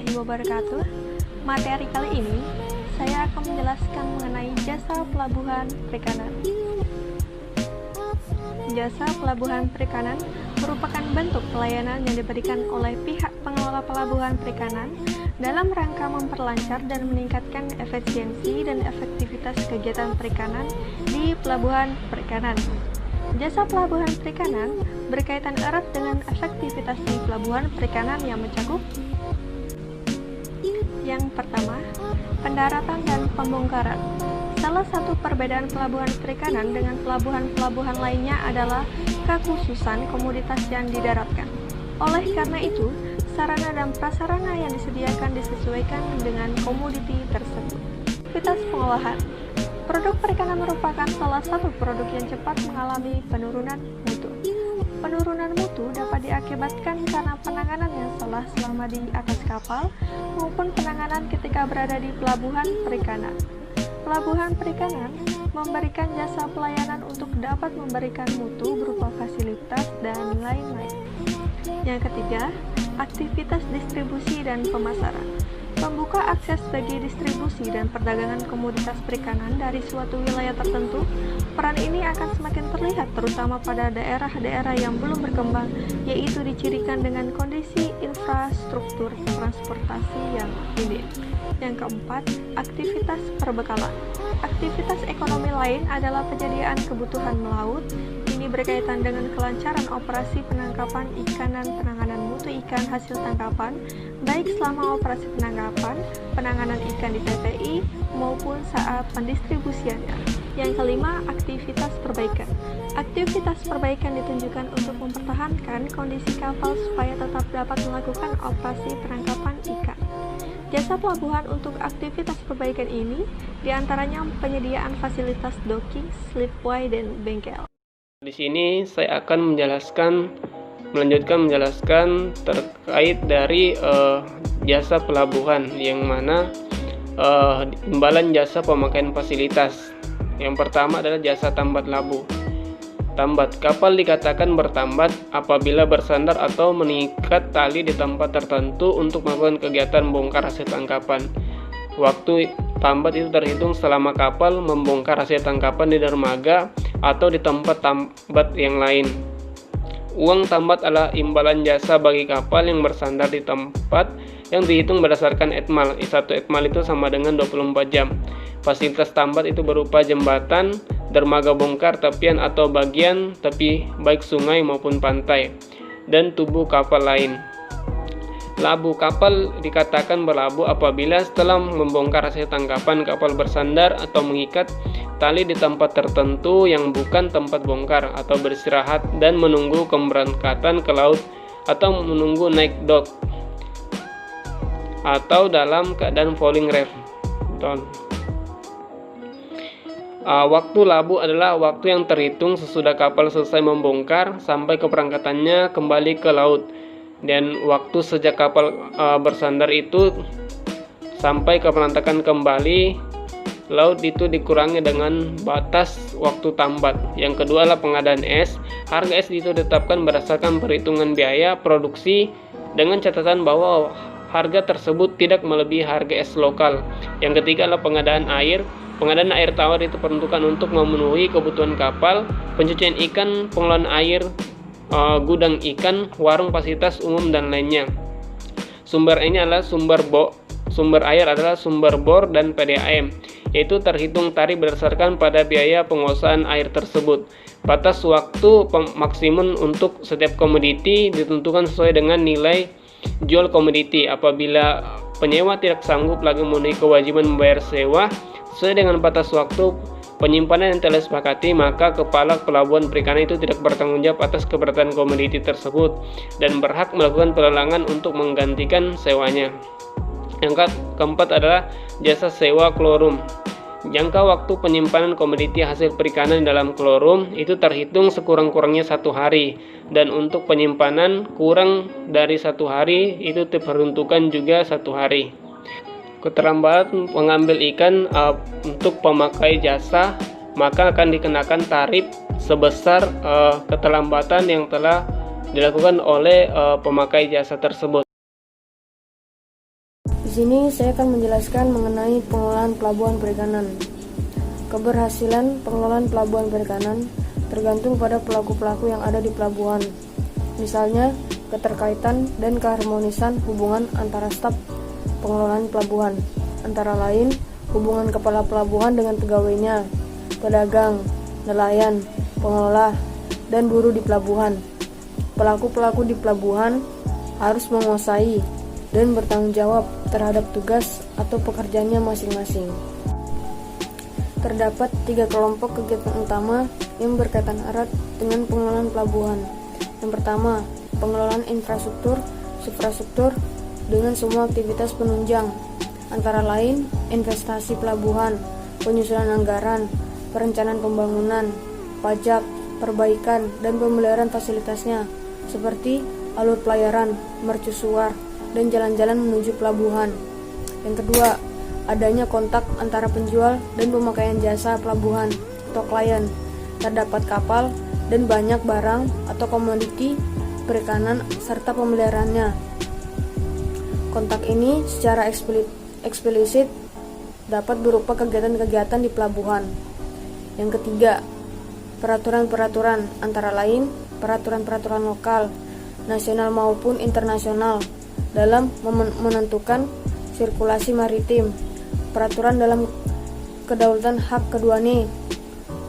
warahmatullahi wabarakatuh. Materi kali ini saya akan menjelaskan mengenai jasa pelabuhan perikanan. Jasa pelabuhan perikanan merupakan bentuk pelayanan yang diberikan oleh pihak pengelola pelabuhan perikanan dalam rangka memperlancar dan meningkatkan efisiensi dan efektivitas kegiatan perikanan di pelabuhan perikanan. Jasa pelabuhan perikanan berkaitan erat dengan efektivitas di pelabuhan perikanan yang mencakup: yang pertama, pendaratan dan pembongkaran. Salah satu perbedaan pelabuhan perikanan dengan pelabuhan-pelabuhan lainnya adalah kekhususan komoditas yang didaratkan. Oleh karena itu, sarana dan prasarana yang disediakan disesuaikan dengan komoditi tersebut. Aktivitas pengolahan. Produk perikanan merupakan salah satu produk yang cepat mengalami penurunan mutu. Penurunan mutu dapat diakibatkan karena penanganan yang salah selama di atas kapal maupun penanganan ketika berada di pelabuhan perikanan. Pelabuhan perikanan memberikan jasa pelayanan untuk dapat memberikan mutu berupa fasilitas dan lain-lain. Yang ketiga, aktivitas distribusi dan pemasaran. Membuka akses bagi distribusi dan perdagangan komoditas perikanan dari suatu wilayah tertentu. Peran ini akan semakin terlihat terutama pada daerah-daerah yang belum berkembang, yaitu dicirikan dengan kondisi infrastruktur transportasi yang minim. Yang keempat, aktivitas perbekalan. Aktivitas ekonomi lain adalah penyediaan kebutuhan melaut. Ini berkaitan dengan kelancaran operasi penangkapan ikan dan penanganan mutu ikan hasil tangkapan, baik selama operasi penangkapan, penanganan ikan di TPI, maupun saat pendistribusiannya. Yang kelima, aktivitas perbaikan. Aktivitas perbaikan ditunjukkan untuk mempertahankan kondisi kapal supaya tetap dapat melakukan operasi penangkapan ikan. Jasa pelabuhan untuk aktivitas perbaikan ini diantaranya penyediaan fasilitas docking, slipway, dan bengkel. Di sini saya akan melanjutkan menjelaskan terkait dari jasa pelabuhan, yang mana imbalan jasa pemakaian fasilitas. Yang pertama adalah jasa tambat labu. Tambat, kapal dikatakan bertambat apabila bersandar atau mengikat tali di tempat tertentu untuk melakukan kegiatan bongkar hasil tangkapan. Waktu tambat itu terhitung selama kapal membongkar hasil tangkapan di dermaga atau di tempat tambat yang lain. Uang tambat adalah imbalan jasa bagi kapal yang bersandar di tempat yang dihitung berdasarkan etmal. Satu etmal itu sama dengan 24 jam. Fasilitas tambat itu berupa jembatan, dermaga bongkar, tepian atau bagian tepi baik sungai maupun pantai, dan tubuh kapal lain. Labu, kapal dikatakan berlabuh apabila setelah membongkar hasil tangkapan kapal bersandar atau mengikat tali di tempat tertentu yang bukan tempat bongkar atau beristirahat dan menunggu keberangkatan ke laut atau menunggu naik dock atau dalam keadaan falling reef. Waktu labu adalah waktu yang terhitung sesudah kapal selesai membongkar sampai keberangkatannya kembali ke laut, dan waktu sejak kapal bersandar itu sampai keberangkatan kembali laut itu dikurangi dengan batas waktu tambat. Yang kedua adalah pengadaan es. Harga es itu ditetapkan berdasarkan perhitungan biaya produksi dengan catatan bahwa harga tersebut tidak melebihi harga es lokal. Yang ketiga adalah pengadaan air. Pengadaan air tawar itu peruntukan untuk memenuhi kebutuhan kapal, pencucian ikan, pengelolaan air, gudang ikan, warung fasilitas umum, dan lainnya. Sumber ini adalah sumber air adalah sumber bor dan PDAM, yaitu terhitung tarif berdasarkan pada biaya penguasaan air tersebut. Batas waktu maksimum untuk setiap komoditi ditentukan sesuai dengan nilai jual komoditi. Apabila penyewa tidak sanggup lagi memenuhi kewajiban membayar sewa sesuai dengan batas waktu penyimpanan yang telah disepakati, maka kepala pelabuhan perikanan itu tidak bertanggung jawab atas keberadaan komoditi tersebut dan berhak melakukan pelelangan untuk menggantikan sewanya. Yang keempat adalah jasa sewa klorum. Jangka waktu penyimpanan komoditi hasil perikanan dalam klorum itu terhitung sekurang-kurangnya 1 hari, dan untuk penyimpanan kurang dari 1 hari itu diperuntukkan juga 1 hari. Keterlambatan mengambil ikan untuk pemakai jasa maka akan dikenakan tarif sebesar keterlambatan yang telah dilakukan oleh pemakai jasa tersebut. Di sini saya akan menjelaskan mengenai pengelolaan pelabuhan perikanan. Keberhasilan pengelolaan pelabuhan perikanan tergantung pada pelaku-pelaku yang ada di pelabuhan. Misalnya, keterkaitan dan keharmonisan hubungan antara staf pengelolaan pelabuhan, antara lain hubungan kepala pelabuhan dengan pegawainya, pedagang, nelayan, pengelola, dan buruh di pelabuhan. Pelaku-pelaku di pelabuhan harus menguasai dan bertanggung jawab terhadap tugas atau pekerjaannya masing-masing. Terdapat 3 kelompok kegiatan utama yang berkaitan erat dengan pengelolaan pelabuhan. Yang pertama, pengelolaan infrastruktur, suprastruktur dengan semua aktivitas penunjang, antara lain investasi pelabuhan, penyusunan anggaran, perencanaan pembangunan, pajak, perbaikan, dan pemeliharaan fasilitasnya, seperti alur pelayaran, mercusuar, dan jalan-jalan menuju pelabuhan. Yang kedua, adanya kontak antara penjual dan pemakaian jasa pelabuhan atau klien. Terdapat kapal dan banyak barang atau komoditi perikanan serta pemeliharaannya. Kontak ini secara eksplisit dapat berupa kegiatan-kegiatan di pelabuhan. Yang ketiga, peraturan-peraturan, antara lain peraturan-peraturan lokal, nasional maupun internasional dalam menentukan sirkulasi maritim, peraturan dalam kedaulatan hak keduanya,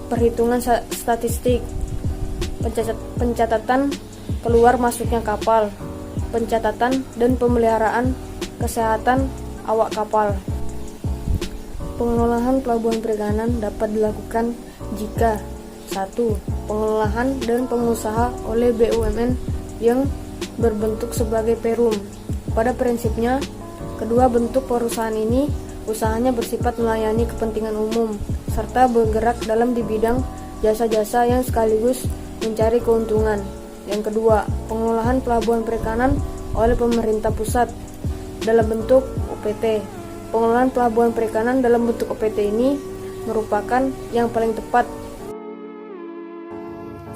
perhitungan statistik, pencatatan keluar masuknya kapal, pencatatan dan pemeliharaan kesehatan awak kapal. Pengelolaan pelabuhan perikanan dapat dilakukan jika 1. Pengelolaan dan pengusaha oleh BUMN yang berbentuk sebagai perum. Pada prinsipnya, kedua bentuk perusahaan ini usahanya bersifat melayani kepentingan umum serta bergerak dalam di bidang jasa-jasa yang sekaligus mencari keuntungan. Yang kedua, pengelolaan pelabuhan perikanan oleh pemerintah pusat dalam bentuk UPT. Pengelolaan pelabuhan perikanan dalam bentuk UPT ini merupakan yang paling tepat.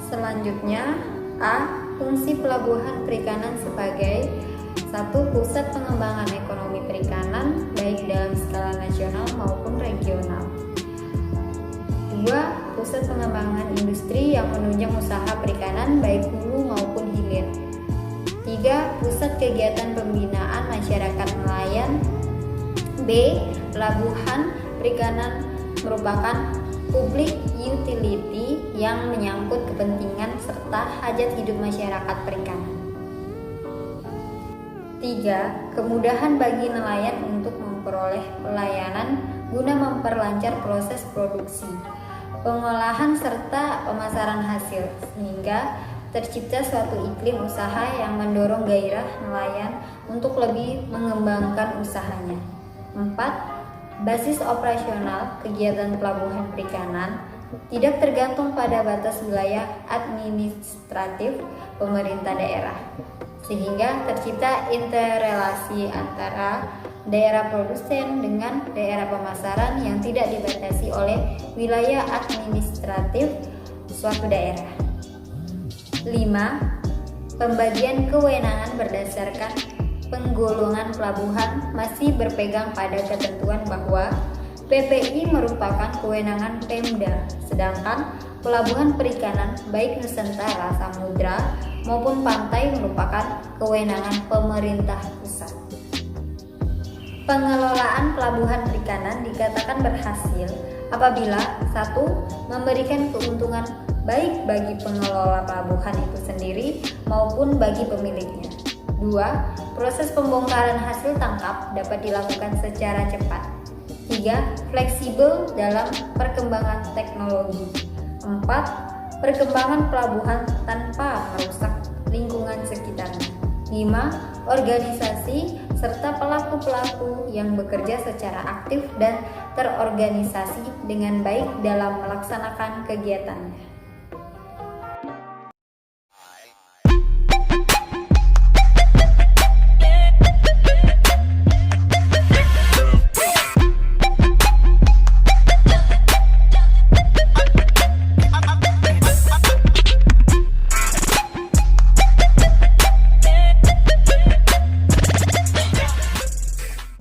Selanjutnya, A. Fungsi pelabuhan perikanan sebagai 1. Pusat pengembangan ekonomi perikanan baik dalam skala nasional maupun regional. 2. Pusat pengembangan industri yang menunjang usaha perikanan baik hulu maupun hilir. 3. Pusat kegiatan pembinaan masyarakat nelayan. B. Pelabuhan perikanan merupakan public utility yang menyangkut kepentingan serta hajat hidup masyarakat perikanan. 3. Kemudahan bagi nelayan untuk memperoleh pelayanan guna memperlancar proses produksi, pengolahan serta pemasaran hasil, sehingga tercipta suatu iklim usaha yang mendorong gairah nelayan untuk lebih mengembangkan usahanya. 4. Basis operasional kegiatan pelabuhan perikanan tidak tergantung pada batas wilayah administratif pemerintah daerah, sehingga tercipta interrelasi antara daerah produsen dengan daerah pemasaran yang tidak dibatasi oleh wilayah administratif suatu daerah. 5. Pembagian kewenangan berdasarkan penggolongan pelabuhan masih berpegang pada ketentuan bahwa PPI merupakan kewenangan Pemda, sedangkan pelabuhan perikanan baik Nusantara, Samudra maupun pantai merupakan kewenangan pemerintah pusat. Pengelolaan pelabuhan perikanan dikatakan berhasil apabila 1. Memberikan keuntungan baik bagi pengelola pelabuhan itu sendiri maupun bagi pemiliknya. 2. Proses pembongkaran hasil tangkap dapat dilakukan secara cepat. 3. Fleksibel dalam perkembangan teknologi. 4. Perkembangan pelabuhan tanpa merusak lingkungan sekitarnya. 5. Organisasi serta pelaku-pelaku yang bekerja secara aktif dan terorganisasi dengan baik dalam melaksanakan kegiatannya.